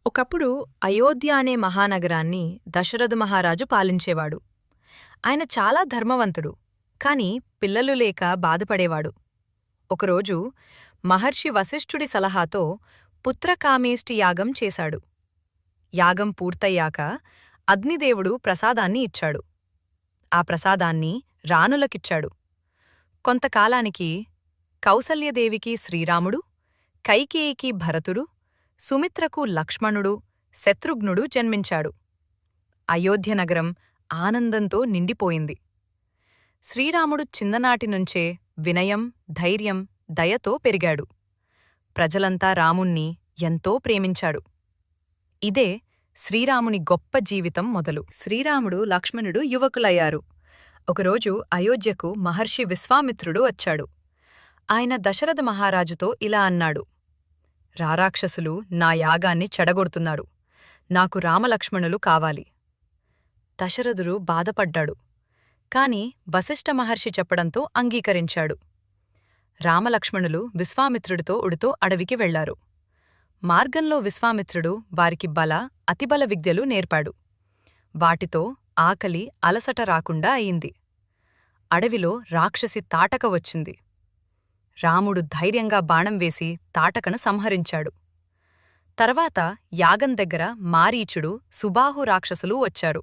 ఒకప్పుడు అయోధ్య అనే మహానగరాన్ని దశరథ మహారాజు పాలించేవాడు. ఆయన చాలా ధర్మవంతుడు, కాని పిల్లలు లేక బాధపడేవాడు. ఒకరోజు మహర్షి వశిష్ఠుడి సలహాతో పుత్రకామేష్టి యాగం చేశాడు. యాగం పూర్తయ్యాక అగ్నిదేవుడు ప్రసాదాన్ని ఇచ్చాడు. ఆ ప్రసాదాన్ని రాణులకిచ్చాడు. కొంతకాలానికి కౌసల్యదేవికి శ్రీరాముడు, కైకేయికి భరతుడు, సుమిత్రకు లక్ష్మణుడు, శత్రుఘ్నుడు జన్మించాడు. అయోధ్యనగరం ఆనందంతో నిండిపోయింది. శ్రీరాముడు చిన్ననాటినుంచే వినయం, ధైర్యం, దయతో పెరిగాడు. ప్రజలంతా రాముణ్ణి ఎంతో ప్రేమించాడు. ఇదే శ్రీరాముని గొప్ప జీవితం మొదలు. శ్రీరాముడు, లక్ష్మణుడు యువకులయ్యారు. ఒకరోజు అయోధ్యకు మహర్షి విశ్వామిత్రుడు వచ్చాడు. ఆయన దశరథ మహారాజుతో ఇలా అన్నాడు: రారాక్షసులు నా యాగాన్ని చెడగొడుతున్నారు. నాకు రామలక్ష్మణులు కావాలి. దశరథుడు బాధపడ్డాడు. కాని వశిష్ఠ మహర్షి చెప్పడంతో అంగీకరించాడు. రామలక్ష్మణులు విశ్వామిత్రుడితో ఉడితో అడవికి వెళ్లారు. మార్గంలో విశ్వామిత్రుడు వారికి అతిబల విద్యలు నేర్పాడు. వాటితో ఆకలి, అలసట రాకుండా అయింది. అడవిలో రాక్షసి తాటక వచ్చింది. రాముడు ధైర్యంగా బాణం వేసి తాటకను సంహరించాడు. తర్వాత యాగం దగ్గర మారీచుడు, సుబాహు రాక్షసులు వచ్చారు.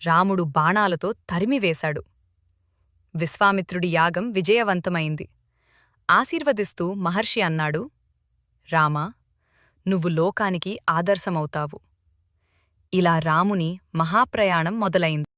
రాముడు బాణాలతో తరిమివేశాడు. విశ్వామిత్రుడి యాగం విజయవంతమైంది. ఆశీర్వదిస్తూ మహర్షి అన్నాడు: రామా, నువ్వు లోకానికి ఆదర్శమవుతావు. ఇలా రాముని మహాప్రయాణం మొదలైంది.